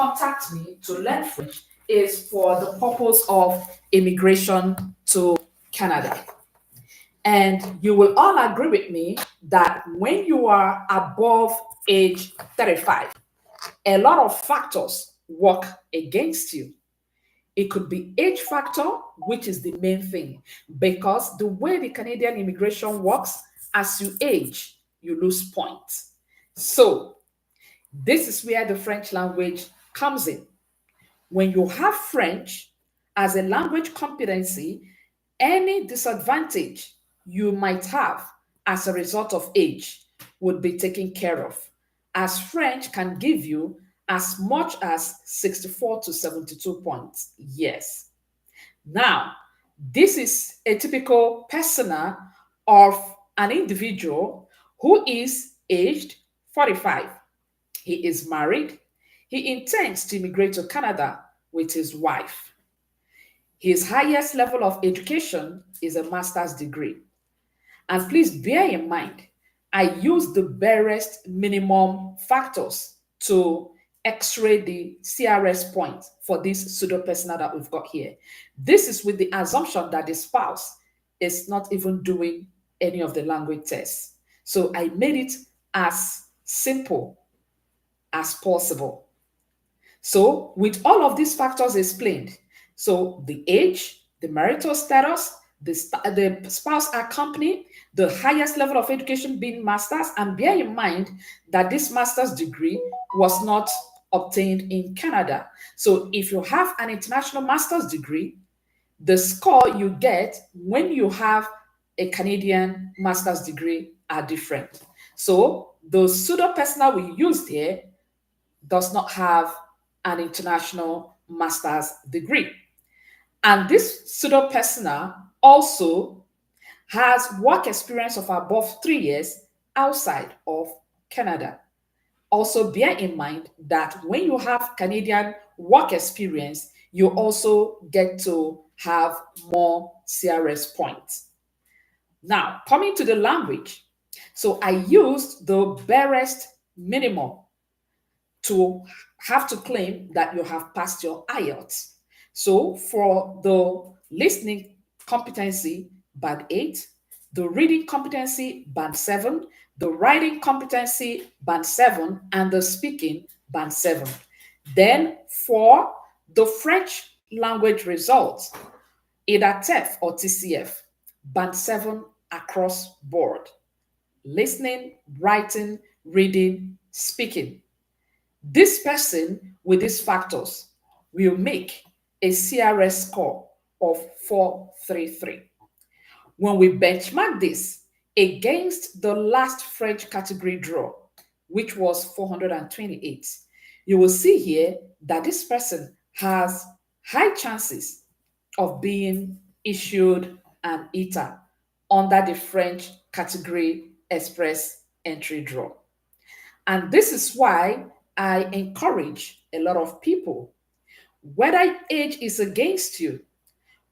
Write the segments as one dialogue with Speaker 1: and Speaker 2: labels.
Speaker 1: contact me to learn French is for the purpose of immigration to Canada. And you will all agree with me that when you are above age 35, a lot of factors work against you. It could be age factor, which is the main thing, because the way the Canadian immigration works, as you age, you lose points. So this is where the French language comes in. When you have French as a language competency, any disadvantage you might have as a result of age would be taken care of, as French can give you as much as 64 to 72 points. Yes. Now, this is a typical persona of an individual who is aged 45. He is married. He intends to immigrate to Canada with his wife. His highest level of education is a master's degree. And please bear in mind, I use the barest minimum factors to x-ray the CRS point for this pseudo persona that we've got here. This is with the assumption that the spouse is not even doing any of the language tests. So I made it as simple as possible. So with all of these factors explained, so the age, the marital status, the spouse accompany, the highest level of education being master's, and bear in mind that this master's degree was not obtained in Canada. So if you have an international master's degree, the score you get when you have a Canadian master's degree are different. So the pseudo persona we used here does not have an international master's degree. And this pseudo persona also has work experience of above 3 years outside of Canada. Also, bear in mind that when you have Canadian work experience, you also get to have more CRS points. Now, coming to the language. So I used the barest minimum to have to claim that you have passed your IELTS. So for the listening competency, band 8, the reading competency, band 7, the writing competency, band 7, and the speaking, band 7. Then for the French language results, either TEF or TCF, band 7 across board. Listening, writing, reading, speaking. This person with these factors will make a CRS score of 433. When we benchmark this against the last French category draw, which was 428, you will see here that this person has high chances of being issued an ETA under the French category express entry draw. And this is why I encourage a lot of people, whether age is against you,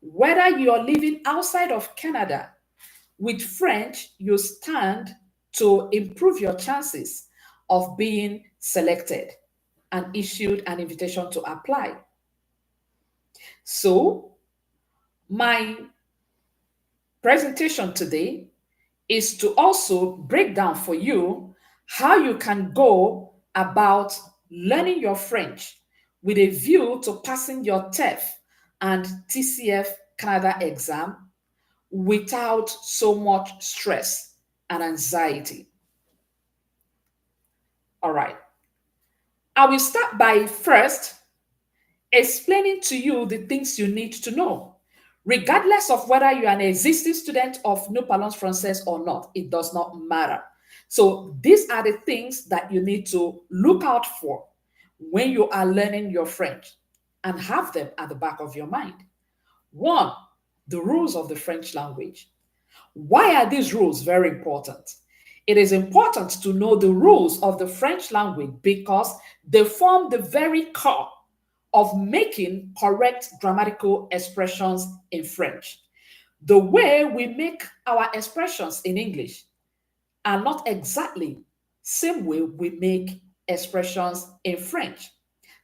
Speaker 1: whether you are living outside of Canada, with French, you stand to improve your chances of being selected and issued an invitation to apply. So, my presentation today is to also break down for you how you can go about learning your French with a view to passing your TEF and TCF Canada exam without so much stress and anxiety. All right. I will start by first explaining to you the things you need to know. Regardless of whether you're an existing student of Nous Parlons Français or not, it does not matter. So these are the things that you need to look out for when you are learning your French and have them at the back of your mind. One, the rules of the French language. Why are these rules very important? It is important to know the rules of the French language because they form the very core of making correct grammatical expressions in French. The way we make our expressions in English are not exactly same way we make expressions in French.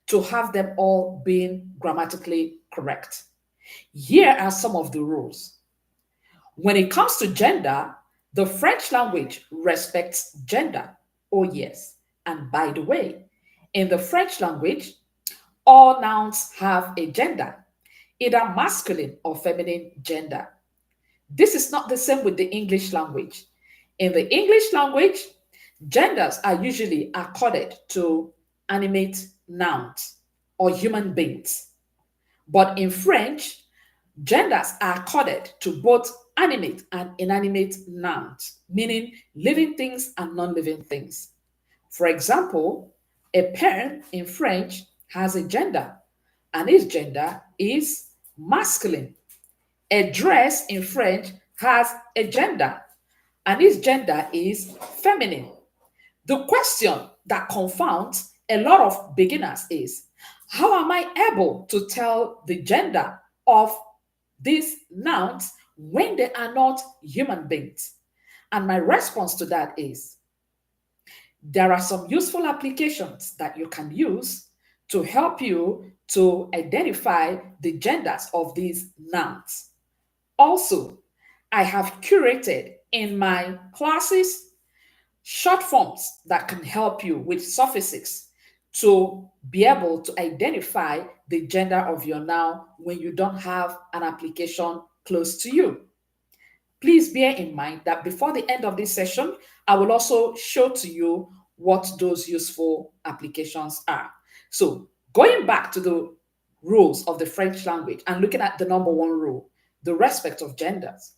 Speaker 1: to have them all being grammatically correct. Here are some of the rules. When it comes to gender, the French language respects gender. Oh, yes. And by the way, in the French language, all nouns have a gender, either masculine or feminine gender. This is not the same with the English language. In the English language, genders are usually accorded to animate nouns or human beings. But in French, genders are accorded to both animate and inanimate nouns, meaning living things and non living things. For example, a pen in French has a gender, and its gender is masculine. A dress in French has a gender, and its gender is feminine. The question that confounds a lot of beginners is, how am I able to tell the gender of these nouns when they are not human beings? And my response to that is, there are some useful applications that you can use to help you to identify the genders of these nouns. Also, I have curated in my classes short forms that can help you with suffixes to be able to identify the gender of your noun when you don't have an application close to you. Please bear in mind that before the end of this session, I will also show to you what those useful applications are. So, going back to the rules of the French language and looking at the number one rule, the respect of genders.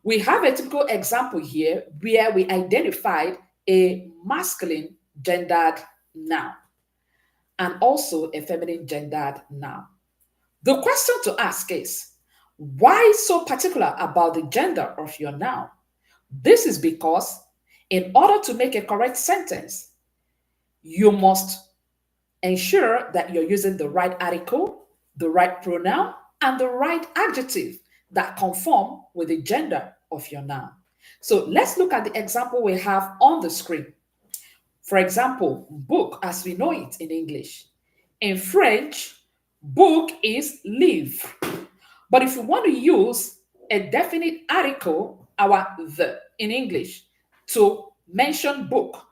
Speaker 1: We have a typical example here where we identified a masculine gendered noun and also a feminine gendered noun. The question to ask is, why so particular about the gender of your noun? This is because in order to make a correct sentence, you must ensure that you're using the right article, the right pronoun, and the right adjective that conform with the gender of your noun. So let's look at the example we have on the screen. For example, book as we know it in English. In French, book is livre. But if you want to use a definite article, our the in English, to mention book,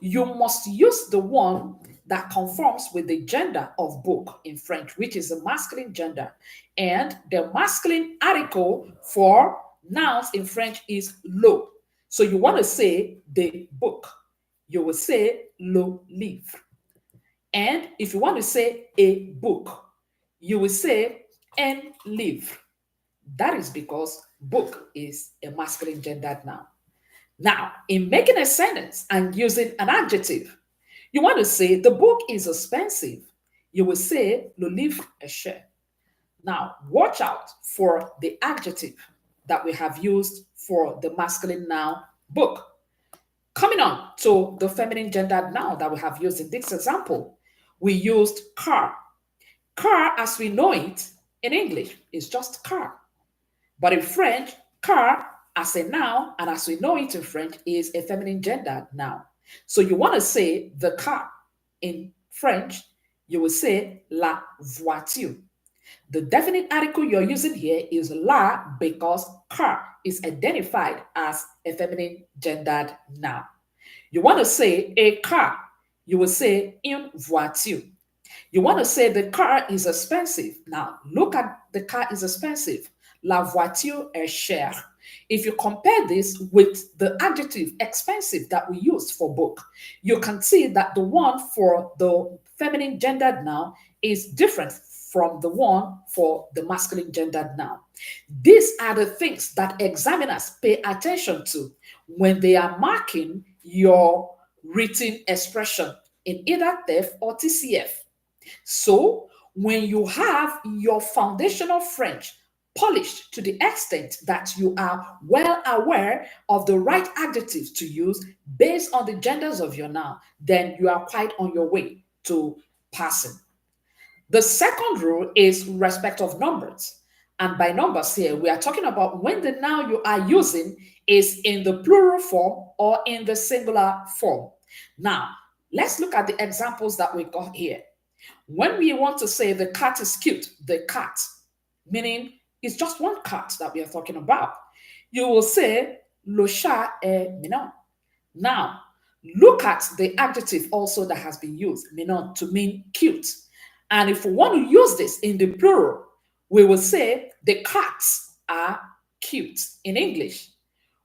Speaker 1: you must use the one that conforms with the gender of book in French, which is the masculine gender. And the masculine article for nouns in French is le. So you want to say the book, you will say le livre. And if you want to say a book, you will say un livre. That is because book is a masculine gendered noun. Now, in making a sentence and using an adjective, you want to say the book is expensive. You will say le livre est cher. Now, watch out for the adjective that we have used for the masculine noun book. Coming on to the feminine gendered noun that we have used in this example, we used car. Car, as we know it in English, is just car. But in French, car as a noun, and as we know it in French, is a feminine gendered noun. So you want to say the car. In French, you will say la voiture. The definite article you're using here is la because car is identified as a feminine gendered noun. You want to say a car, you will say une voiture. You want to say the car is expensive. Now, look at the car is expensive. La voiture est chère. If you compare this with the adjective expensive that we use for book, you can see that the one for the feminine gendered noun is different from the one for the masculine gendered noun. These are the things that examiners pay attention to when they are marking your written expression in either TEF or TCF. So, when you have your foundational French polished to the extent that you are well aware of the right adjectives to use based on the genders of your noun, then you are quite on your way to passing. The second rule is respect of numbers. And by numbers here, we are talking about when the noun you are using is in the plural form or in the singular form. Now, let's look at the examples that we got here. When we want to say the cat is cute, the cat, meaning it's just one cat that we are talking about, you will say le chat est mignon. Now, look at the adjective also that has been used, mignon, to mean cute. And if we want to use this in the plural, we will say the cats are cute in English.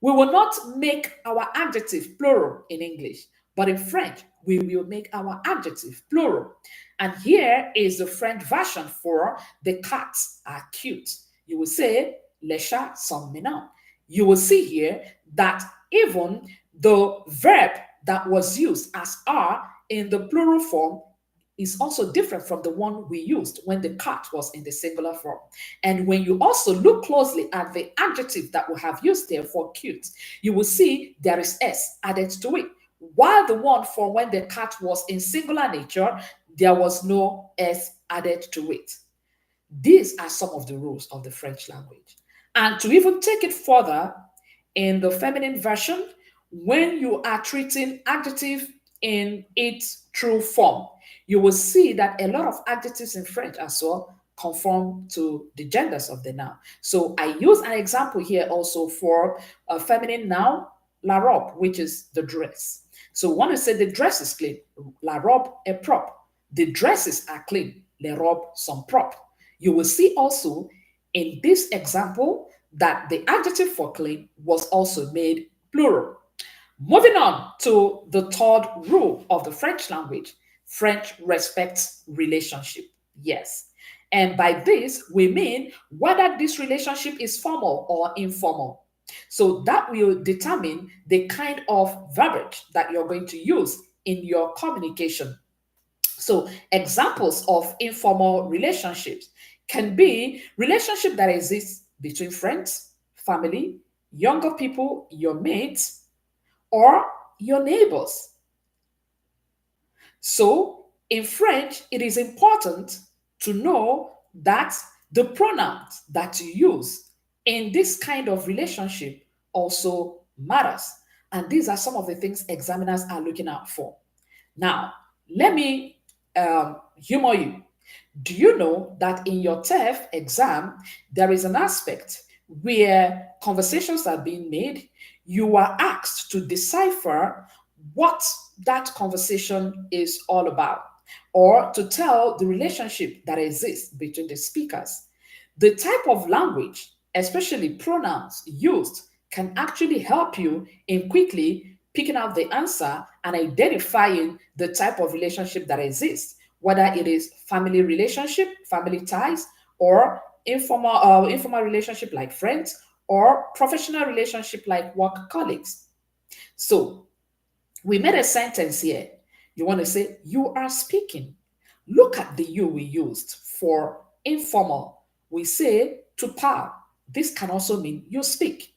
Speaker 1: We will not make our adjective plural in English, but in French, we will make our adjective plural. And here is the French version for the cats are cute. You will say, les chats sont mignons. You will see here that even the verb that was used as are in the plural form is also different from the one we used when the cat was in the singular form. And when you also look closely at the adjective that we have used there for cute, you will see there is S added to it. While the one for when the cat was in singular nature, there was no S added to it. These are some of the rules of the French language. And to even take it further, in the feminine version, when you are treating adjective in its true form, you will see that a lot of adjectives in French as well conform to the genders of the noun. So I use an example here also for a feminine noun, la robe, which is the dress. So when I say the dress is clean, la robe est propre. The dresses are clean, les robes sont propres. You will see also in this example that the adjective for clean was also made plural. Moving on to the third rule of the French language, French respects relationship. Yes. And by this, we mean whether this relationship is formal or informal. So that will determine the kind of verbiage that you're going to use in your communication. So examples of informal relationships can be relationship that exists between friends, family, younger people, your mates, or your neighbors. So in French, it is important to know that the pronouns that you use in this kind of relationship also matters. And these are some of the things examiners are looking out for. Now, let me humor you. Do you know that in your TEF exam, there is an aspect where conversations are being made? You are asked to decipher what that conversation is all about, or to tell the relationship that exists between the speakers. The type of language, especially pronouns used, can actually help you in quickly picking out the answer and identifying the type of relationship that exists, whether it is family relationship, family ties, or informal relationship like friends, or professional relationship like work colleagues. So we made a sentence here. You want to say, you are speaking. Look at the you we used for informal. We say to parle. This can also mean you speak.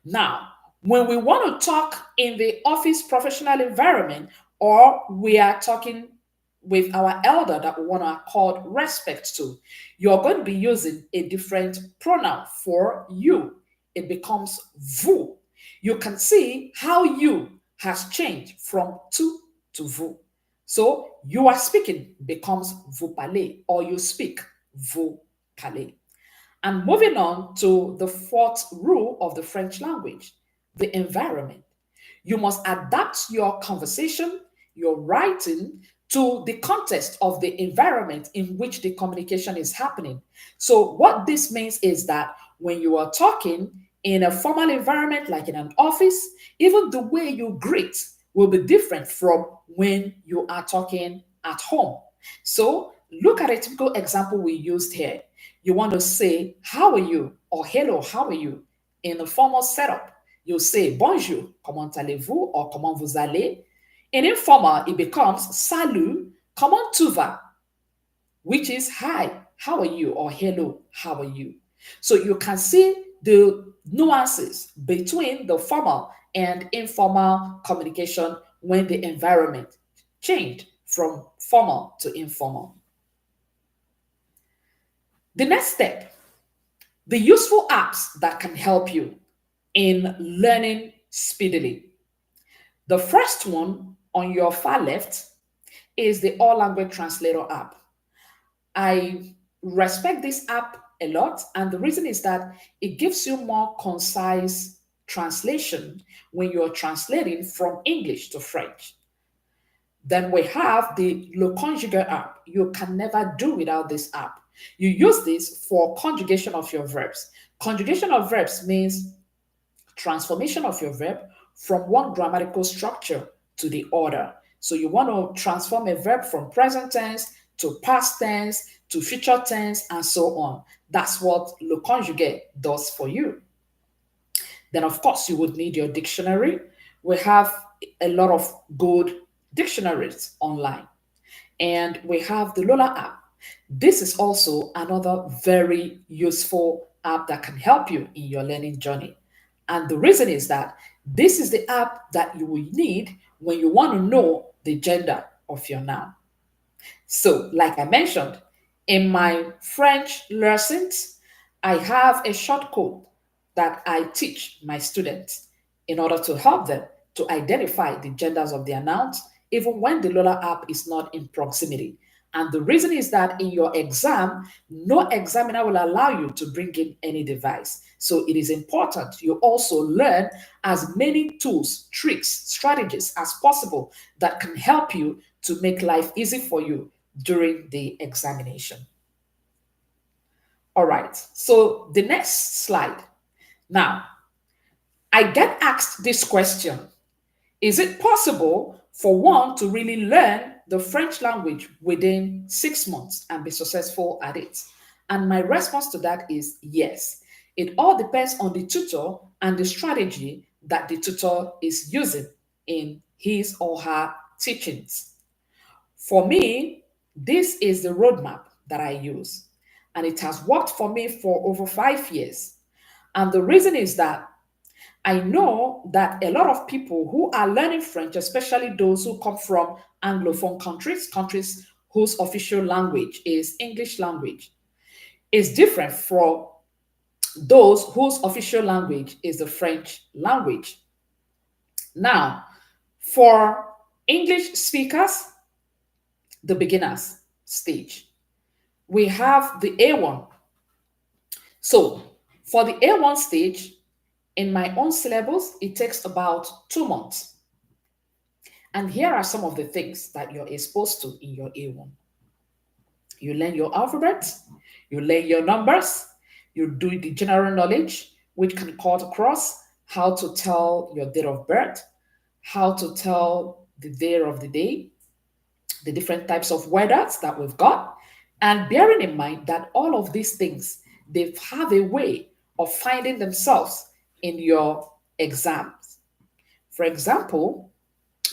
Speaker 1: Now, when we want to talk in the office professional environment, or we are talking with our elder that we want to accord respect to, you're going to be using a different pronoun for you. It becomes vous. You can see how you has changed from tu to vous. So you are speaking becomes vous parlez, or you speak, vous parlez. And moving on to the fourth rule of the French language, the environment. You must adapt your conversation, your writing to the context of the environment in which the communication is happening. So, what this means is that when you are talking in a formal environment, like in an office, even the way you greet will be different from when you are talking at home. So, look at a typical example we used here. You want to say, how are you? Or hello, how are you? In a formal setup, you say bonjour, comment allez-vous? Or comment vous allez? In informal, it becomes salut, comment tu vas? Which is hi, how are you? Or hello, how are you? So you can see the nuances between the formal and informal communication when the environment changed from formal to informal. The next step, the useful apps that can help you in learning speedily. The first one on your far left is the All Language Translator app. I respect this app a lot, and the reason is that it gives you more concise translation when you're translating from English to French. Then we have the Le Conjugaire app. You can never do without this app. You use this for conjugation of your verbs. Conjugation of verbs means transformation of your verb from one grammatical structure to the other. So you want to transform a verb from present tense to past tense to future tense and so on. That's what Le Conjugué does for you. Then, of course, you would need your dictionary. We have a lot of good dictionaries online. And we have the Lola app. This is also another very useful app that can help you in your learning journey. And the reason is that this is the app that you will need when you want to know the gender of your noun. So, like I mentioned, in my French lessons, I have a short code that I teach my students in order to help them to identify the genders of their nouns, even when the Lola app is not in proximity. And the reason is that in your exam, no examiner will allow you to bring in any device. So it is important you also learn as many tools, tricks, strategies as possible that can help you to make life easy for you during the examination. All right, so the next slide. Now, I get asked this question: is it possible for one to really learn the French language within 6 months and be successful at it? And my response to that is yes. It all depends on the tutor and the strategy that the tutor is using in his or her teachings. For me, this is the roadmap that I use, and it has worked for me for over 5 years. And the reason is that I know that a lot of people who are learning French, especially those who come from Anglophone countries, countries whose official language is English language, is different from those whose official language is the French language. Now, for English speakers, the beginners stage, we have the A1. So, for the A1 stage, in my own syllabus, it takes about 2 months. And here are some of the things that you're exposed to in your A1. You learn your alphabet, you learn your numbers, you do the general knowledge, which can cut across how to tell your date of birth, how to tell the day of the day, the different types of weathers that we've got, and bearing in mind that all of these things, they have a way of finding themselves in your exams. For example,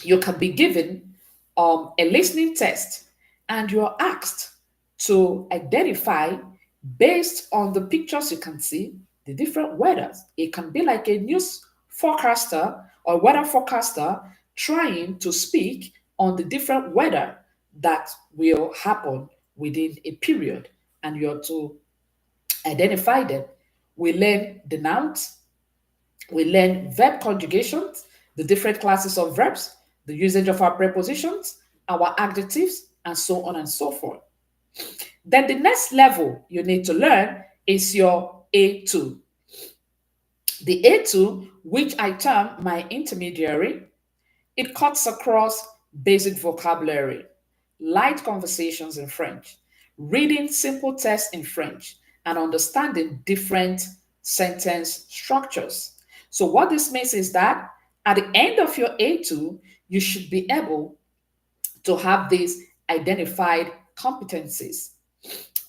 Speaker 1: you can be given a listening test and you're asked to identify, based on the pictures you can see, the different weathers. It can be like a news forecaster or weather forecaster trying to speak on the different weather that will happen within a period, and you're to identify them. We learn the nouns, we learn verb conjugations, the different classes of verbs, the usage of our prepositions, our adjectives, and so on and so forth. Then the next level you need to learn is your A2. The A2, which I term my intermediary, it cuts across basic vocabulary, light conversations in French, reading simple text in French, and understanding different sentence structures. So, what this means is that at the end of your A2, you should be able to have these identified competencies.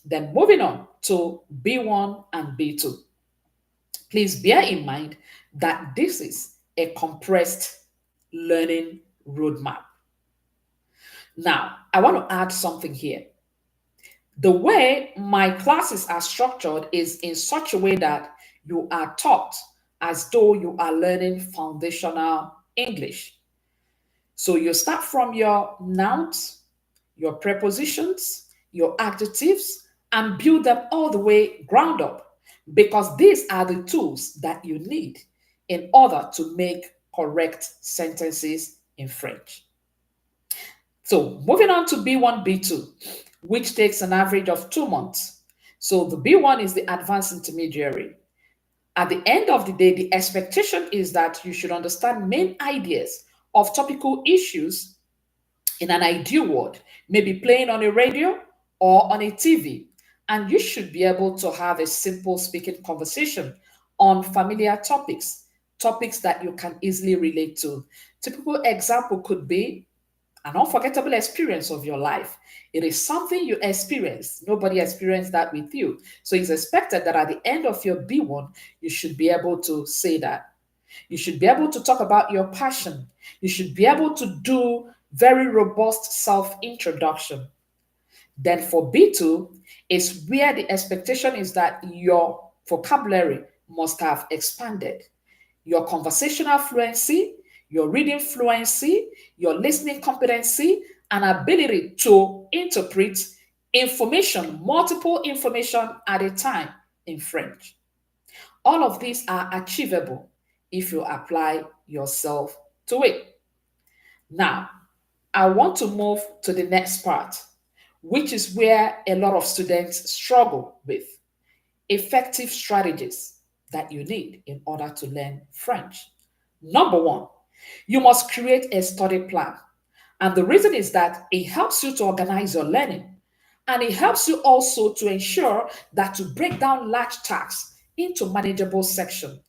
Speaker 1: Then, moving on to B1 and B2. Please bear in mind that this is a compressed learning roadmap. Now, I want to add something here. The way my classes are structured is in such a way that you are taught as though you are learning foundational English. So you start from your nouns, your prepositions, your adjectives, and build them all the way ground up, because these are the tools that you need in order to make correct sentences in French. So moving on to B1, B2. which takes an average of 2 months. So the B1 is the advanced intermediary. At the end of the day, the expectation is that you should understand main ideas of topical issues in an ideal world, maybe playing on a radio or on a TV. And you should be able to have a simple speaking conversation on familiar topics, topics that you can easily relate to. Typical example could be an unforgettable experience of your life. It is something you experience. Nobody experienced that with you. So it's expected that at the end of your B1, you should be able to say that. You should be able to talk about your passion. You should be able to do very robust self introduction. Then for B2 is where the expectation is that your vocabulary must have expanded. Your conversational fluency, your reading fluency, your listening competency, and ability to interpret information, multiple information at a time in French. All of these are achievable if you apply yourself to it. Now, I want to move to the next part, which is where a lot of students struggle with effective strategies that you need in order to learn French. Number one, you must create a study plan. And the reason is that it helps you to organize your learning. And it helps you also to ensure that to break down large tasks into manageable sections.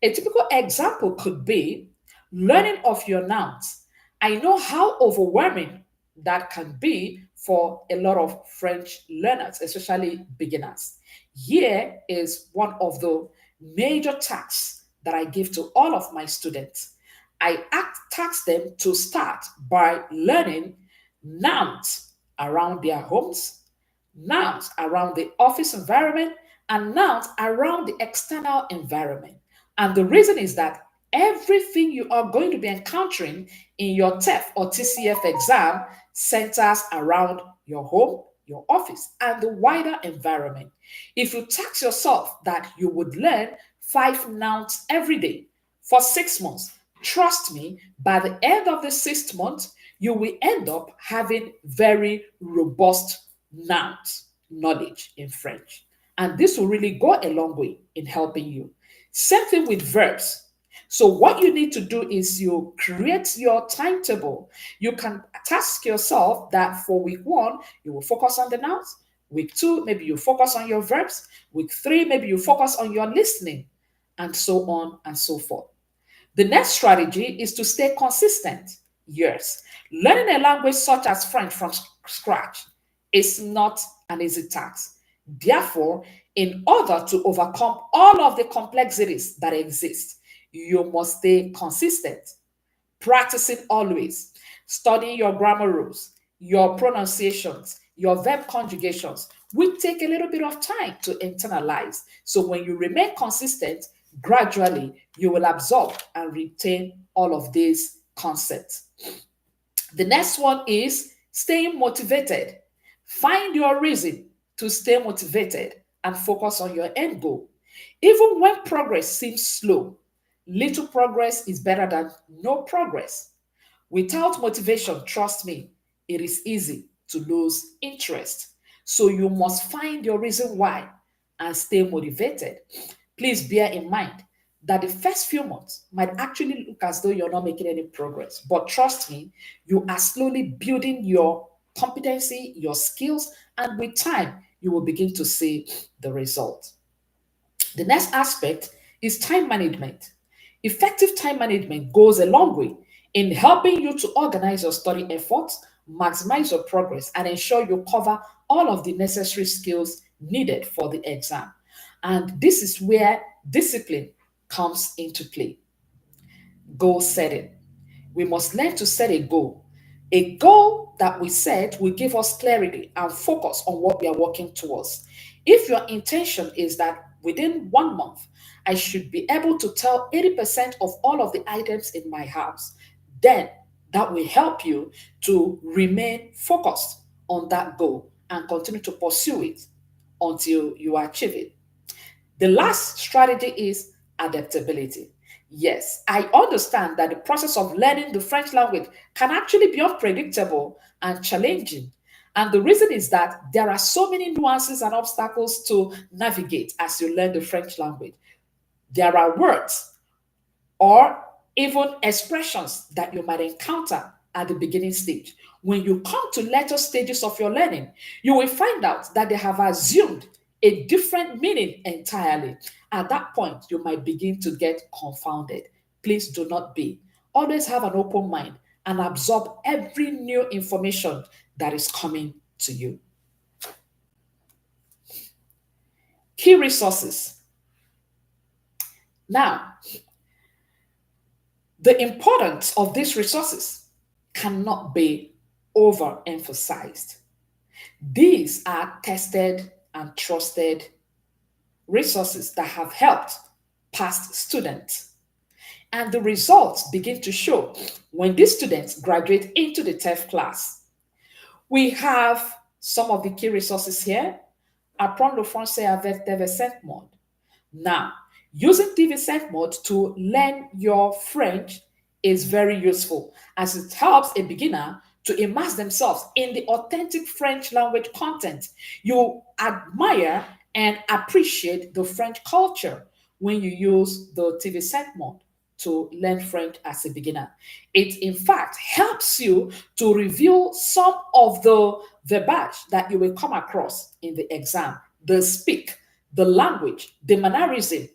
Speaker 1: A typical example could be learning of your nouns. I know how overwhelming that can be for a lot of French learners, especially beginners. Here is one of the major tasks that I give to all of my students. Task them to start by learning nouns around their homes, nouns around the office environment, and nouns around the external environment. And the reason is that everything you are going to be encountering in your TEF or TCF exam centers around your home, your office, and the wider environment. If you task yourself that you would learn 5 nouns every day for 6 months, trust me, by the end of the 6th month, you will end up having very robust nouns knowledge in French. And this will really go a long way in helping you. Same thing with verbs. So what you need to do is you create your timetable. You can task yourself that for week 1, you will focus on the nouns. Week 2, maybe you focus on your verbs. Week 3, maybe you focus on your listening, and so on and so forth. The next strategy is to stay consistent. Yes, learning a language such as French from scratch is not an easy task. Therefore, in order to overcome all of the complexities that exist, you must stay consistent, practicing always, studying your grammar rules, your pronunciations, your verb conjugations will take a little bit of time to internalize. So when you remain consistent, gradually you will absorb and retain all of these concepts. The next one is staying motivated. Find your reason to stay motivated and focus on your end goal. Even when progress seems slow, little progress is better than no progress. Without motivation, trust me, it is easy to lose interest. So you must find your reason why and stay motivated. Please bear in mind that the first few months might actually look as though you're not making any progress. But trust me, you are slowly building your competency, your skills, and with time, you will begin to see the result. The next aspect is time management. Effective time management goes a long way in helping you to organize your study efforts, maximize your progress, and ensure you cover all of the necessary skills needed for the exam. And this is where discipline comes into play. Goal setting. We must learn to set a goal. A goal that we set will give us clarity and focus on what we are working towards. If your intention is that within 1 month, I should be able to tell 80% of all of the items in my house, then that will help you to remain focused on that goal and continue to pursue it until you achieve it. The last strategy is adaptability. Yes, I understand that the process of learning the French language can actually be unpredictable and challenging. And the reason is that there are so many nuances and obstacles to navigate as you learn the French language. There are words or even expressions that you might encounter at the beginning stage. When you come to later stages of your learning, you will find out that they have assumed a different meaning entirely. At that point, you might begin to get confounded. Please do not be. Always have an open mind and absorb every new information that is coming to you. Key resources. Now, the importance of these resources cannot be overemphasized. These are tested and trusted resources that have helped past students. And the results begin to show when these students graduate into the TEF class. We have some of the key resources here. Apprendre le français avec TV5 mode. Now, using TV5 mode to learn your French is very useful as it helps a beginner to immerse themselves in the authentic French language content. You admire and appreciate the French culture when you use the TV5 mode to learn French as a beginner. It, in fact, helps you to review some of the verbiage that you will come across in the exam, the speak, the language, the mannerism,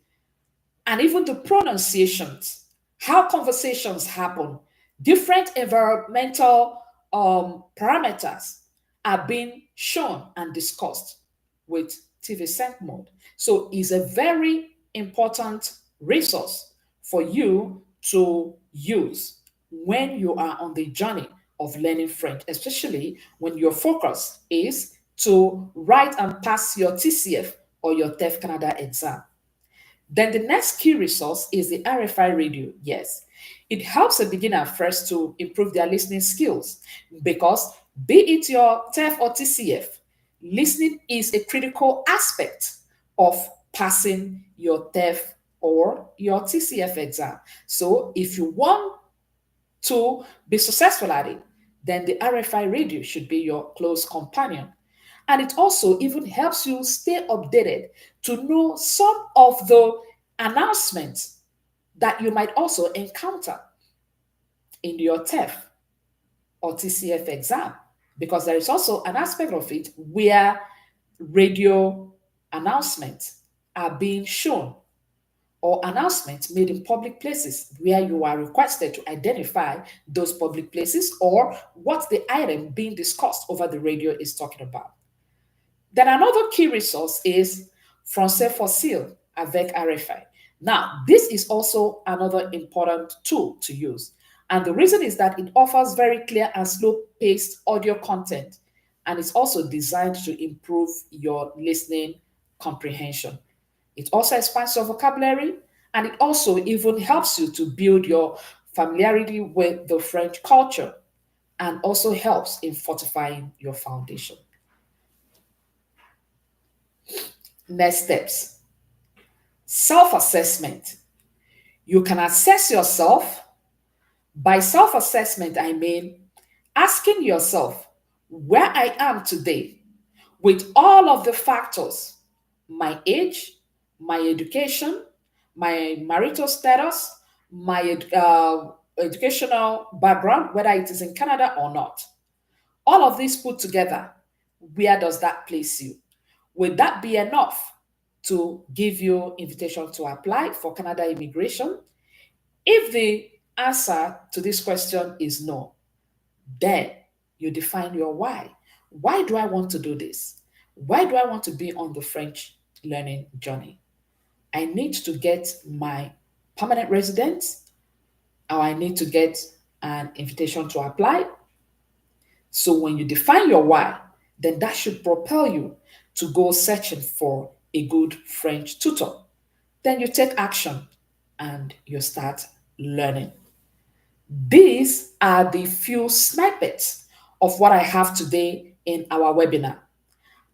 Speaker 1: and even the pronunciations, how conversations happen, different environmental parameters are being shown and discussed with TV Sync mode. So it's a very important resource for you to use when you are on the journey of learning French, especially when your focus is to write and pass your TCF or your TEF Canada exam. Then the next key resource is the RFI radio. Yes, it helps a beginner first to improve their listening skills because be it your TEF or TCF, listening is a critical aspect of passing your TEF or your TCF exam. So if you want to be successful at it, then the RFI radio should be your close companion. And it also even helps you stay updated to know some of the announcements that you might also encounter in your TEF or TCF exam, because there is also an aspect of it where radio announcements are being shown or announcements made in public places where you are requested to identify those public places or what the item being discussed over the radio is talking about. Then another key resource is Français Facile avec RFI. Now, this is also another important tool to use. And the reason is that it offers very clear and slow-paced audio content, and it's also designed to improve your listening comprehension. It also expands your vocabulary, and it also even helps you to build your familiarity with the French culture and also helps in fortifying your foundation. Next steps. Self-assessment. You can assess yourself. By self-assessment, I mean asking yourself where I am today with all of the factors, my age, my education, my marital status, my educational background, whether it is in Canada or not. All of these put together, where does that place you? Will that be enough to give you invitation to apply for Canada immigration? If the answer to this question is no, then you define your why. Why do I want to do this? Why do I want to be on the French learning journey? I need to get my permanent residence, or I need to get an invitation to apply. So when you define your why, then that should propel you to go searching for a good French tutor. Then you take action and you start learning. These are the few snippets of what I have today in our webinar.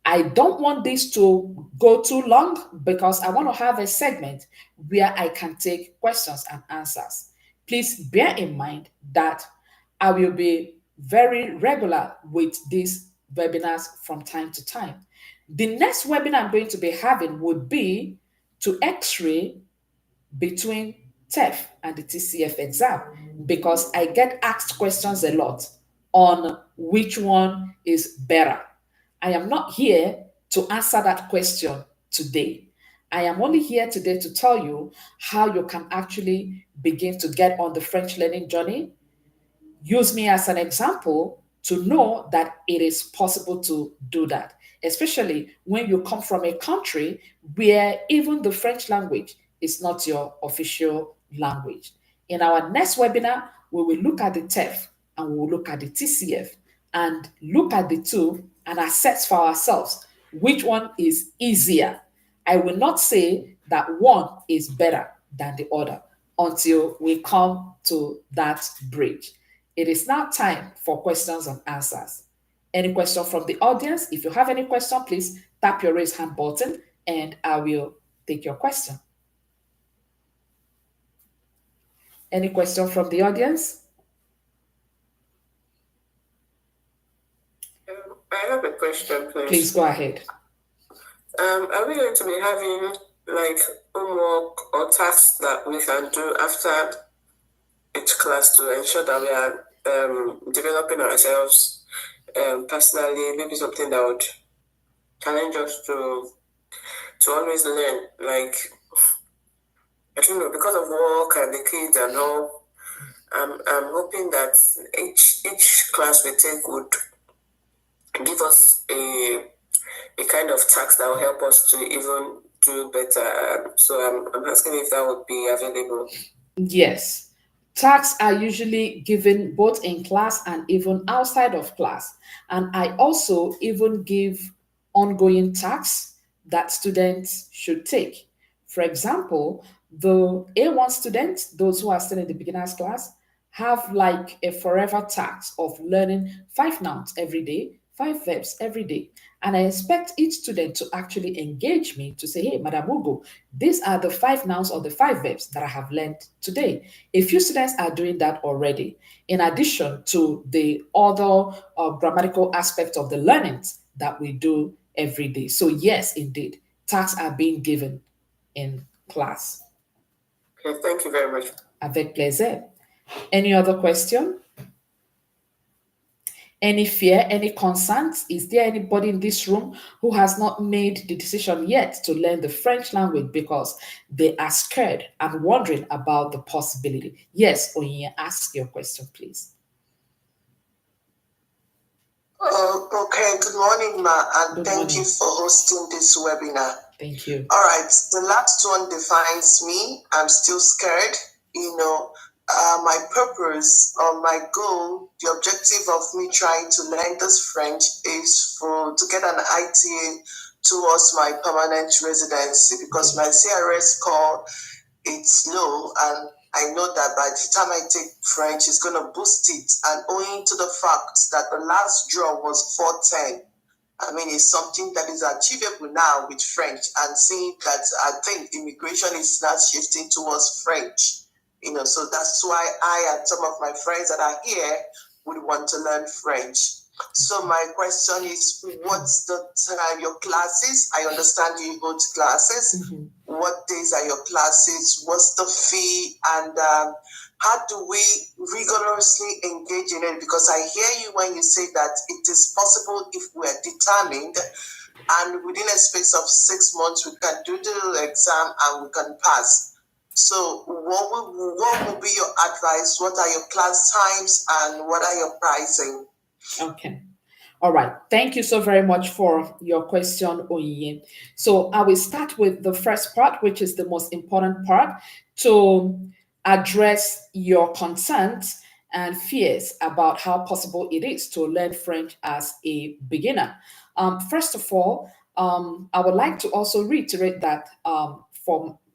Speaker 1: I don't want this to go too long because I want to have a segment where I can take questions and answers. Please bear in mind that I will be very regular with this webinars from time to time. The next webinar I'm going to be having would be to x-ray between TEF and the TCF exam, because I get asked questions a lot on which one is better. I am not here to answer that question today. I am only here today to tell you how you can actually begin to get on the French learning journey. Use me as an example to know that it is possible to do that, especially when you come from a country where even the French language is not your official language. In our next webinar, we will look at the TEF and we will look at the TCF and look at the two and assess for ourselves which one is easier. I will not say that one is better than the other until we come to that bridge. It is now time for questions and answers. Any question from the audience? If you have any question, please tap your raise hand button and I will take your question. Any question from the audience?
Speaker 2: I have a question, please.
Speaker 1: Please go ahead.
Speaker 2: Are we going to be having like homework or tasks that we can do after each class to ensure that we are developing ourselves personally? Maybe something that would challenge us to always learn. Like, I don't know, because of work and the kids and all, I'm hoping that each class we take would give us a kind of task that will help us to even do better. So I'm asking if that would be available.
Speaker 1: Yes. Tasks are usually given both in class and even outside of class. And I also even give ongoing tasks that students should take. For example, the A1 students, those who are still in the beginners class, have like a forever task of learning 5 nouns every day, 5 verbs every day. And I expect each student to actually engage me to say, hey, Madam Ugo, these are the 5 nouns or the 5 verbs that I have learned today. A few students are doing that already, in addition to the other grammatical aspects of the learnings that we do every day. So, yes, indeed, tasks are being given in class.
Speaker 2: Okay, thank you very much.
Speaker 1: Avec plaisir. Any other question? Any fear, any concerns? Is there anybody in this room who has not made the decision yet to learn the French language because they are scared and wondering about the possibility? Yes, Oyin, ask your question, please.
Speaker 3: Okay, good morning, Ma, and thank you for hosting this webinar.
Speaker 1: Thank you.
Speaker 3: All right, the last one defines me. I'm still scared. My purpose or my goal, the objective of me trying to learn this French is to get an ITA towards my permanent residency, because my CRS score, it's low, and I know that by the time I take French, it's going to boost it. And owing to the fact that the last draw was 410, I mean, it's something that is achievable now with French, and seeing that I think immigration is now shifting towards French. So that's why I and some of my friends that are here would want to learn French. So my question is, what's the time your classes? I understand you go to classes. Mm-hmm. What days are your classes? What's the fee? And how do we rigorously engage in it? Because I hear you when you say that it is possible if we're determined, and within a space of 6 months we can do the exam and we can pass. So what will be your advice? What are your class times and what are your pricing?
Speaker 1: Okay. All right. Thank you so very much for your question, Oyin. So I will start with the first part, which is the most important part, to address your concerns and fears about how possible it is to learn French as a beginner. First of all, I would like to also reiterate that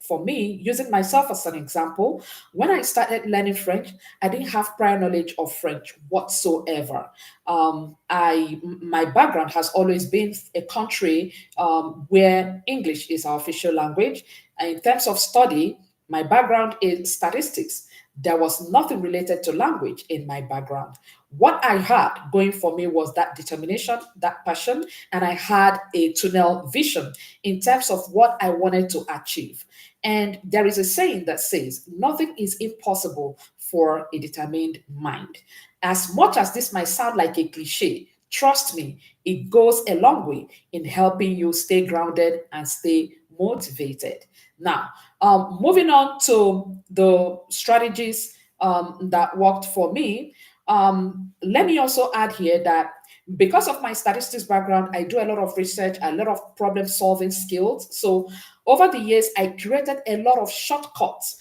Speaker 1: for me, using myself as an example, when I started learning French, I didn't have prior knowledge of French whatsoever. My background has always been a country where English is our official language. And in terms of study, my background is statistics. There was nothing related to language in my background. What I had going for me was that determination, that passion, and I had a tunnel vision in terms of what I wanted to achieve. And there is a saying that says, nothing is impossible for a determined mind. As much as this might sound like a cliche, trust me, it goes a long way in helping you stay grounded and stay motivated. Now, moving on to the strategies that worked for me, let me also add here that because of my statistics background, I do a lot of research, a lot of problem solving skills. So over the years, I created a lot of shortcuts,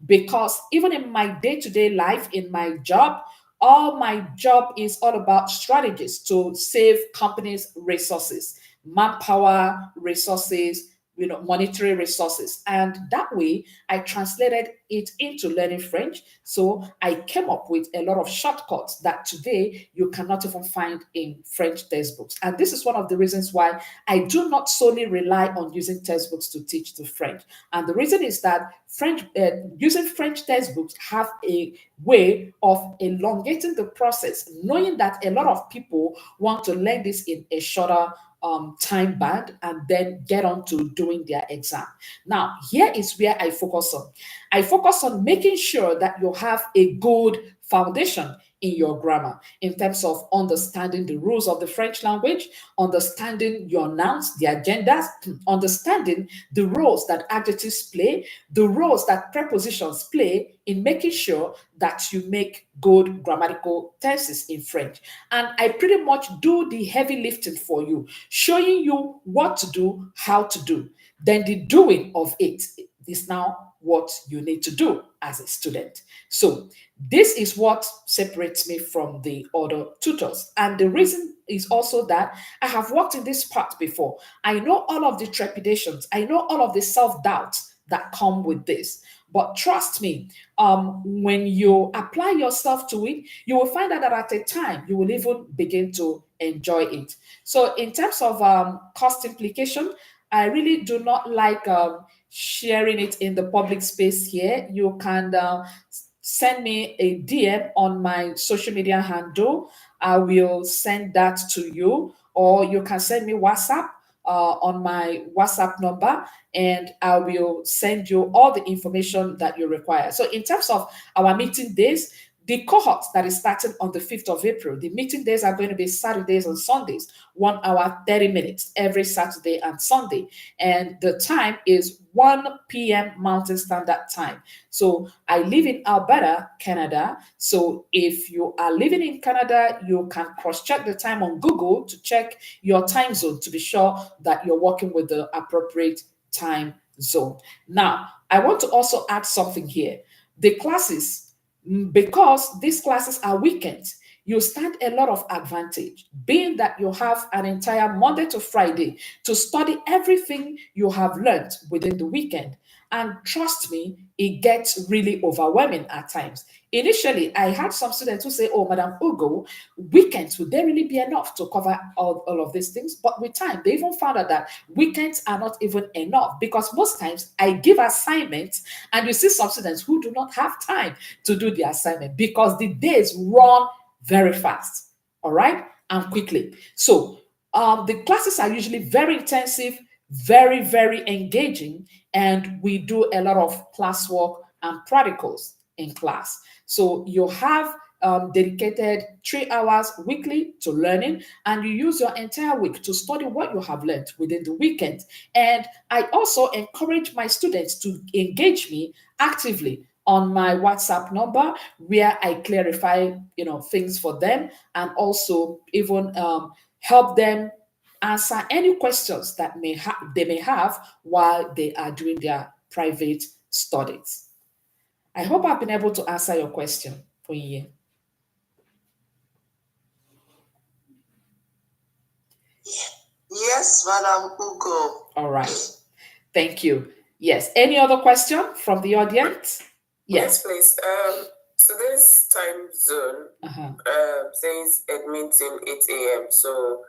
Speaker 1: because even in my day to day life, in my job, all my job is all about strategies to save companies resources, manpower resources, monetary resources. And that way, I translated it into learning French. So I came up with a lot of shortcuts that today you cannot even find in French textbooks. And this is one of the reasons why I do not solely rely on using textbooks to teach the French. And the reason is that using French textbooks have a way of elongating the process, knowing that a lot of people want to learn this in a shorter time band and then get on to doing their exam. Now, here is where I focus on. I focus on making sure that you have a good foundation in your grammar in terms of understanding the rules of the French language, understanding your nouns, the agendas, understanding the roles that adjectives play, the roles that prepositions play in making sure that you make good grammatical tenses in French. And I pretty much do the heavy lifting for you, showing you what to do, how to do. Then the doing of it is now what you need to do as a student. So this is what separates me from the other tutors. And the reason is also that I have worked in this part before. I know all of the trepidations. I know all of the self-doubts that come with this. But trust me, when you apply yourself to it, you will find out that at a time you will even begin to enjoy it. So, in terms of cost implication, I really do not like sharing it in the public space here. You can send me a DM on my social media handle. I will send that to you, or you can send me WhatsApp on my WhatsApp number, and I will send you all the information that you require. So, in terms of our meeting days, the cohort that is starting on the 5th of April, the meeting days are going to be Saturdays and Sundays, 1 hour, 30 minutes every Saturday and Sunday. And the time is 1 p.m. Mountain Standard Time. So I live in Alberta, Canada. So if you are living in Canada, you can cross-check the time on Google to check your time zone to be sure that you're working with the appropriate time zone. Now, I want to also add something here. The classes, because these classes are weekends, you stand a lot of advantage, being that you have an entire Monday to Friday to study everything you have learned within the weekend. And trust me, it gets really overwhelming at times. Initially, I had some students who say, "Oh, Madam Ugo, weekends, would they really be enough to cover all of these things?" But with time, they even found out that weekends are not even enough, because most times I give assignments and you see some students who do not have time to do the assignment because the days run very fast, all right, and quickly. So the classes are usually very intensive, very, very engaging, and we do a lot of classwork and practicals in class. So you have dedicated 3 hours weekly to learning, and you use your entire week to study what you have learned within the weekend. And I also encourage my students to engage me actively on my WhatsApp number, where I clarify, things for them, and also even help them answer any questions that they may have while they are doing their private studies. I hope I've been able to answer your question, Oye.
Speaker 3: Yes, Madam Ugo.
Speaker 1: All right. Thank you. Yes. Any other question from the audience?
Speaker 2: Yes, please. So this time zone says admitting 8 a.m. So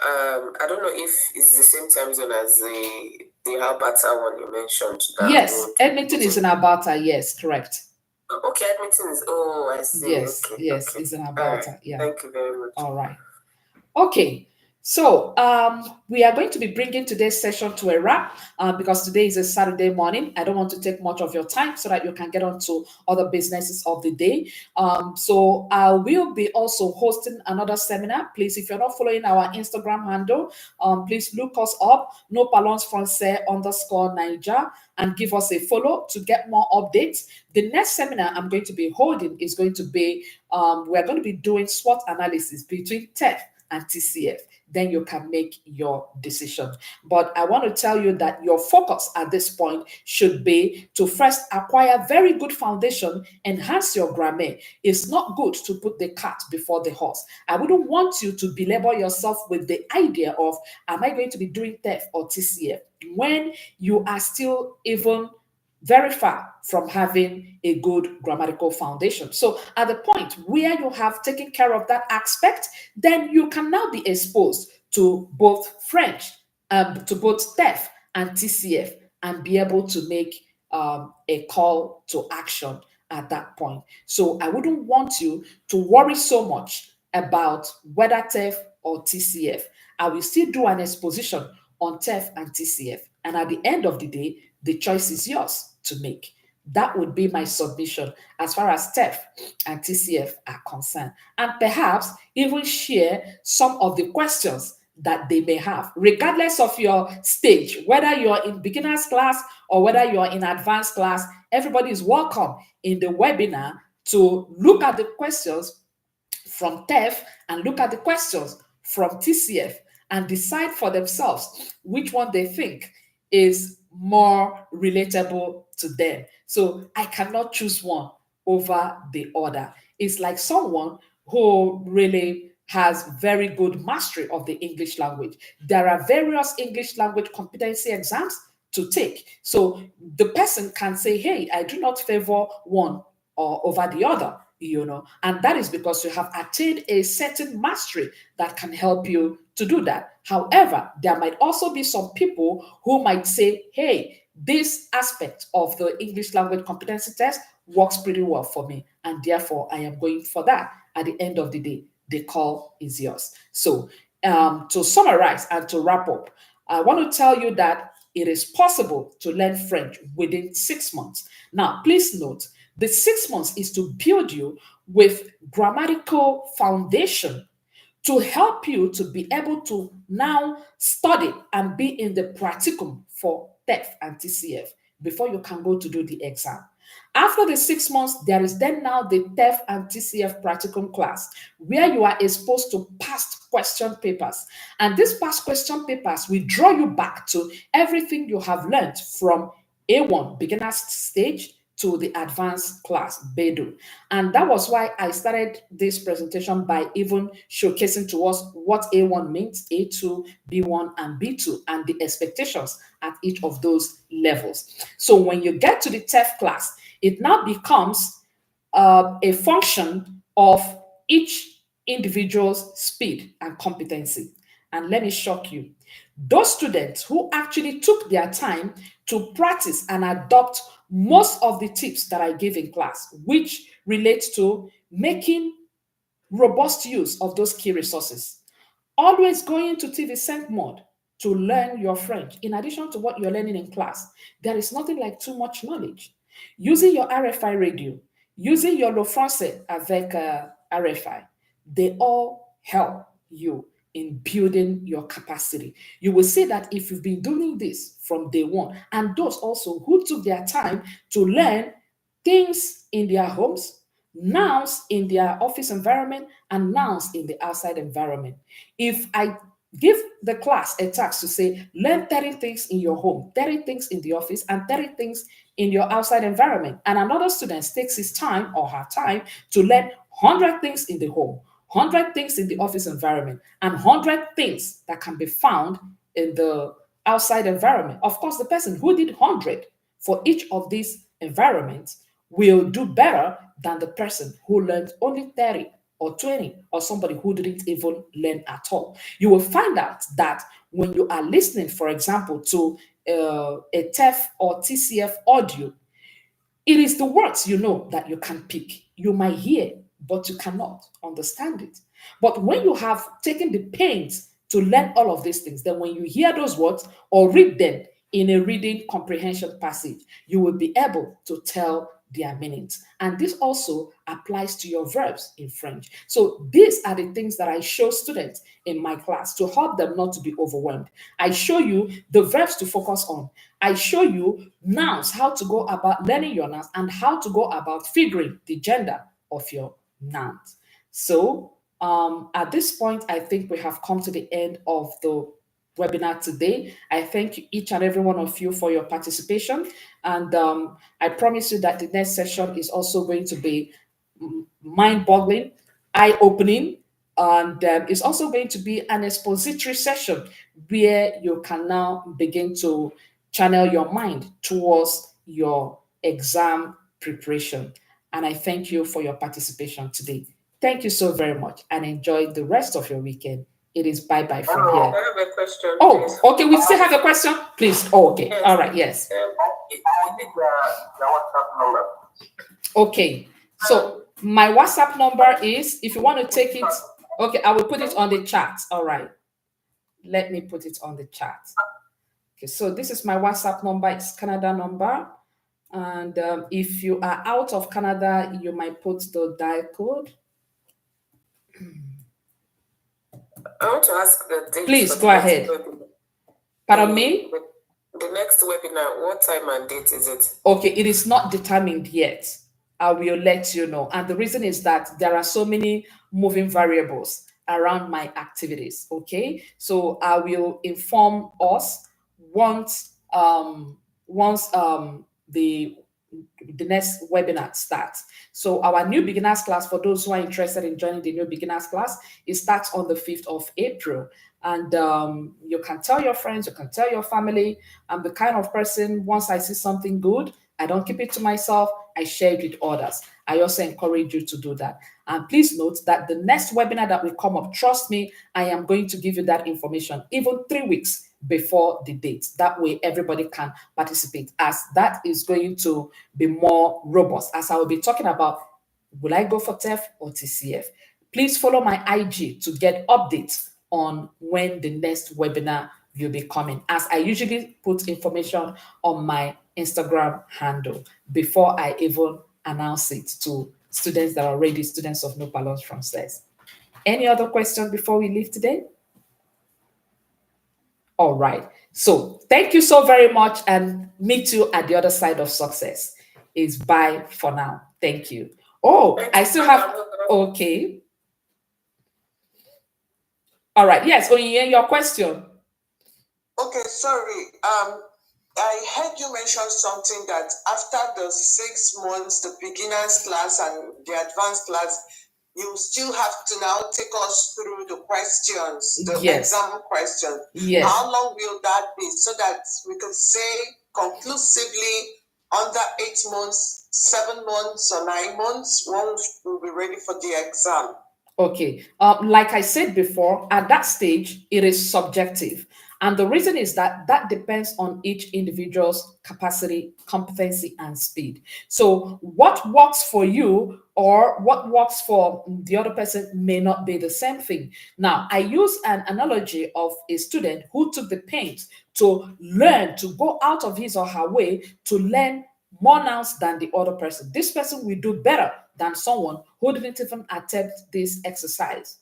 Speaker 2: I don't know if it's the same time zone as the Alberta one you mentioned.
Speaker 1: Yes, Edmonton is in Alberta. Yes, correct.
Speaker 2: Okay, admitting is. Oh, I see.
Speaker 1: Yes,
Speaker 2: Okay,
Speaker 1: yes,
Speaker 2: okay.
Speaker 1: it's an
Speaker 2: All
Speaker 1: about
Speaker 2: right.
Speaker 1: yeah.
Speaker 2: Thank you very much.
Speaker 1: All right. Okay, so we are going to be bringing today's session to a wrap because today is a Saturday morning. I don't want to take much of your time so that you can get on to other businesses of the day. So I will be also hosting another seminar. Please, if you're not following our Instagram handle, please look us up, no parlance français underscore Niger, and give us a follow to get more updates. The next seminar I'm going to be holding is going to be we're going to be doing SWOT analysis between TEF and TCF. Then you can make your decision. But I want to tell you that your focus at this point should be to first acquire very good foundation, enhance your grammar. It's not good to put the cart before the horse. I wouldn't want you to belabor yourself with the idea of, am I going to be doing TEF or TCF? When you are still even very far from having a good grammatical foundation. So, at the point where you have taken care of that aspect, then you can now be exposed to both French, to both TEF and TCF, and be able to make a call to action at that point. So, I wouldn't want you to worry so much about whether TEF or TCF. I will still do an exposition on TEF and TCF. And at the end of the day, the choice is yours to make. That would be my submission as far as TEF and TCF are concerned. And perhaps even share some of the questions that they may have, regardless of your stage, whether you're in beginner's class or whether you're in advanced class. Everybody is welcome in the webinar to look at the questions from TEF and look at the questions from TCF and decide for themselves which one they think is more relatable to them. So I cannot choose one over the other. It's like someone who really has very good mastery of the English language. There are various English language competency exams to take. So the person can say, hey, I do not favor one or over the other, and that is because you have attained a certain mastery that can help you to do that. However, there might also be some people who might say, hey, this aspect of the English language competency test works pretty well for me, and therefore I am going for that. At the end of the day, the call is yours. So, to summarize and to wrap up, I want to tell you that it is possible to learn French within 6 months. Now, please note, the 6 months is to build you with grammatical foundation to help you to be able to now study and be in the practicum for TEF and TCF before you can go to do the exam. After the 6 months, there is then now the TEF and TCF practicum class where you are exposed to past question papers. And these past question papers will draw you back to everything you have learned from A1, beginner's stage, to the advanced class, Bedu. And that was why I started this presentation by even showcasing to us what A1 means, A2, B1, and B2, and the expectations at each of those levels. So when you get to the TEF class, it now becomes a function of each individual's speed and competency. And let me shock you. Those students who actually took their time to practice and adopt most of the tips that I give in class, which relates to making robust use of those key resources. Always going into TV sync mode to learn your French. In addition to what you're learning in class, there is nothing like too much knowledge. Using your RFI radio, using your Le Français avec RFI, they all help you in building your capacity. You will see that if you've been doing this from day one, and those also who took their time to learn things in their homes, nouns in their office environment, and nouns in the outside environment. If I give the class a task to say, learn 30 things in your home, 30 things in the office, and 30 things in your outside environment, and another student takes his time or her time to learn 100 things in the home, 100 things in the office environment, and 100 things that can be found in the outside environment. Of course, the person who did 100 for each of these environments will do better than the person who learned only 30 or 20 or somebody who didn't even learn at all. You will find out that when you are listening, for example, to a TEF or TCF audio, It is the words you know that you can pick. You might hear, but you cannot understand it. But when you have taken the pains to learn all of these things, then when you hear those words or read them in a reading comprehension passage, you will be able to tell their meanings. And this also applies to your verbs in French. So these are the things that I show students in my class to help them not to be overwhelmed. I show you the verbs to focus on. I show you nouns, how to go about learning your nouns and how to go about figuring the gender of your nouns. So at this point, I think we have come to the end of the webinar today. I thank each and every one of you for your participation. And I promise you that the next session is also going to be mind-boggling, eye-opening, and it's also going to be an expository session where you can now begin to channel your mind towards your exam preparation. And I thank you for your participation today. Thank you so very much and enjoy the rest of your weekend. It is bye-bye from here.
Speaker 2: I have a question.
Speaker 1: Oh,
Speaker 2: please.
Speaker 1: okay. We still have a question? Please. Oh, okay.
Speaker 2: Yes.
Speaker 1: All right. Yes.
Speaker 4: I need the WhatsApp number.
Speaker 1: Okay. So my WhatsApp number is, if you want to take it, okay, I will put it on the chat. All right. Let me put it on the chat. Okay. So this is my WhatsApp number. It's Canada number. And if you are out of Canada, you might put the dial code.
Speaker 2: I want to ask the date.
Speaker 1: Please
Speaker 2: for
Speaker 1: go
Speaker 2: the next
Speaker 1: ahead.
Speaker 2: webinar.
Speaker 1: Pardon me?
Speaker 2: The next webinar, what time and date is it?
Speaker 1: Okay, it is not determined yet. I will let you know. And the reason is that there are so many moving variables around my activities. Okay, so I will inform us once the next webinar starts. So our new beginners class, for those who are interested in joining the new beginners class, it starts on the 5th of April. And you can tell your friends, you can tell your family. I'm the kind of person, once I see something good, I don't keep it to myself, I share it with others. I also encourage you to do that. And please note that the next webinar that will come up, trust me, I am going to give you that information even 3 weeks before the date. That way everybody can participate, as that is going to be more robust, as I will be talking about, will I go for TEF or TCF? Please follow my IG to get updates on when the next webinar will be coming, as I usually put information on my Instagram handle before I even announce it to students that are already students of No Balance Français. Any other questions before we leave today? All right. So thank you so very much, and meet you at the other side of success. Is bye for now. Thank you. Oh, I still have, okay. All right. Yes, Onyinye, your question.
Speaker 3: Okay, sorry. I heard you mention something that after the 6 months, the beginners class and the advanced class, you still have to now take us through the questions, the
Speaker 1: Yes.
Speaker 3: exam questions.
Speaker 1: Yes.
Speaker 3: How long will that be, so that we can say conclusively under 8 months, 7 months, or 9 months, one will be ready for the exam?
Speaker 1: Okay. Like I said before, at that stage, it is subjective. And the reason is that that depends on each individual's capacity, competency, and speed. So what works for you or what works for the other person may not be the same thing. Now, I use an analogy of a student who took the pains to learn, to go out of his or her way to learn more nouns than the other person. This person will do better than someone who didn't even attempt this exercise.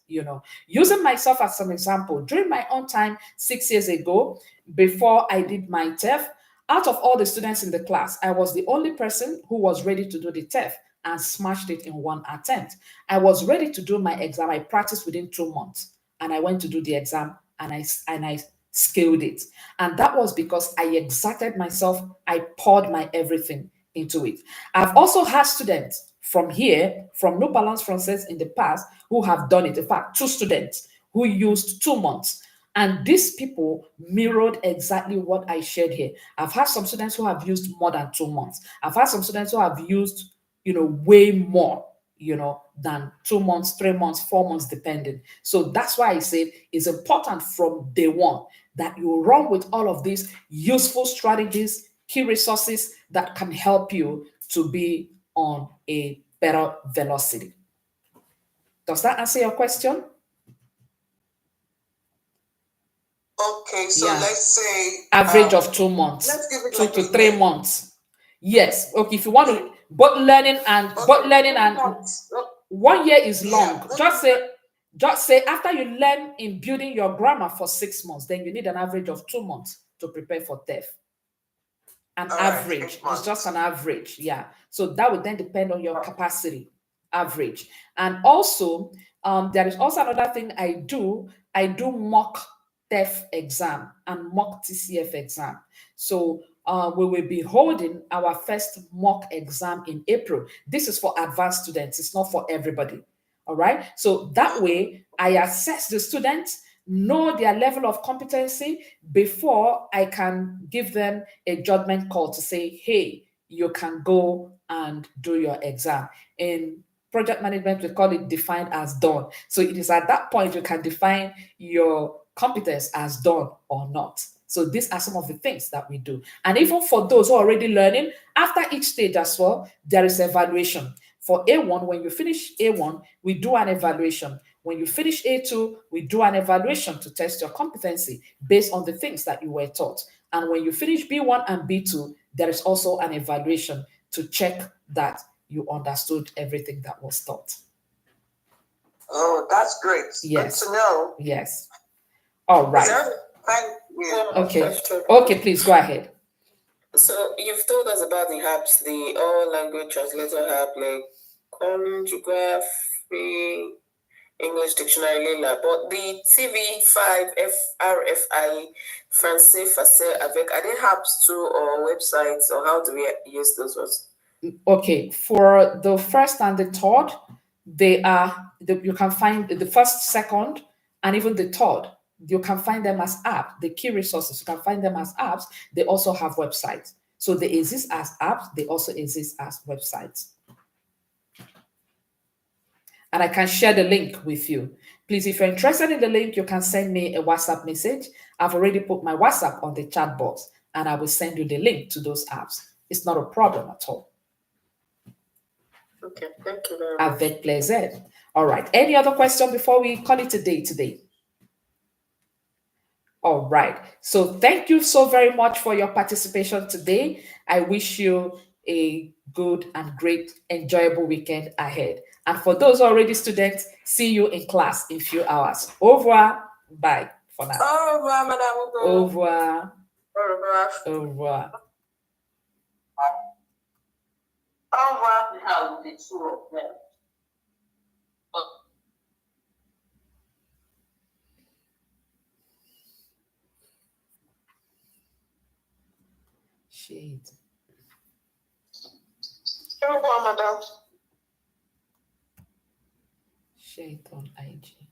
Speaker 1: Using myself as an example, during my own time 6 years ago, before I did my TEF, out of all the students in the class, I was the only person who was ready to do the TEF and smashed it in one attempt. I was ready to do my exam. I practiced within 2 months, and I went to do the exam, and I scaled it. And that was because I exerted myself. I poured my everything into it. I've also had students from here, from No Balance Français in the past, who have done it. In fact, 2 students who used 2 months. And these people mirrored exactly what I shared here. I've had some students who have used more than 2 months. I've had some students who have used, way more, than 2 months, 3 months, 4 months, depending. So that's why I say it's important from day one that you run with all of these useful strategies, key resources that can help you to be on a better velocity. Does that answer your question?
Speaker 3: Okay, so let's say
Speaker 1: average of 2 months.
Speaker 3: Let's give it
Speaker 1: 2
Speaker 3: like
Speaker 1: to 3 months. Yes. Okay. If you want to, both learning and 1 year is long. Just say after you learn in building your grammar for 6 months, then you need an average of 2 months to prepare for TEF. An average. It's just an average. Yeah. So that would then depend on your capacity. Average. And also, there is also another thing I do. I do mock TEF exam and mock TCF exam. So we will be holding our first mock exam in April. This is for advanced students. It's not for everybody. All right. So that way I assess the students, know their level of competency before I can give them a judgment call to say, hey, you can go and do your exam. In project management, we call it defined as done. So it is at that point you can define your competence as done or not. So these are some of the things that we do. And even for those who are already learning, after each stage as well, there is evaluation. For A1, when you finish A1, we do an evaluation. When you finish A2, we do an evaluation to test your competency based on the things that you were taught. And when you finish B1 and B2, there is also an evaluation to check that you understood everything that was taught.
Speaker 3: Oh, that's great.
Speaker 1: Yes.
Speaker 3: Good to know.
Speaker 1: Yes. All right.
Speaker 3: Thank you.
Speaker 1: Okay. Okay, please go ahead.
Speaker 2: So you've told us about the apps, the all language translator app, like Conjugraphy, English Dictionary, Lila, but the TV5 RFI, Francais Facile avec, are they apps too or websites, or how do we use those ones?
Speaker 1: Okay, for the first and the third, they are, you can find the first, second, and even the third. You can find them as apps. The key resources, you can find them as apps. They also have websites. So they exist as apps. They also exist as websites. And I can share the link with you. Please, if you're interested in the link, you can send me a WhatsApp message. I've already put my WhatsApp on the chat box, and I will send you the link to those apps. It's not a problem at all.
Speaker 2: Okay, thank you very much.
Speaker 1: Avec plaisir. All right. Any other question before we call it a day today? All right. So thank you so very much for your participation today. I wish you a good and great, enjoyable weekend ahead. And for those already students, see you in class in a few hours. Au revoir. Bye for now.
Speaker 2: Au revoir, madame.
Speaker 1: Au revoir.
Speaker 2: Au revoir.
Speaker 1: Au revoir.
Speaker 3: Au revoir.
Speaker 1: Shade.
Speaker 3: Au revoir, madame.
Speaker 1: Shade on IG.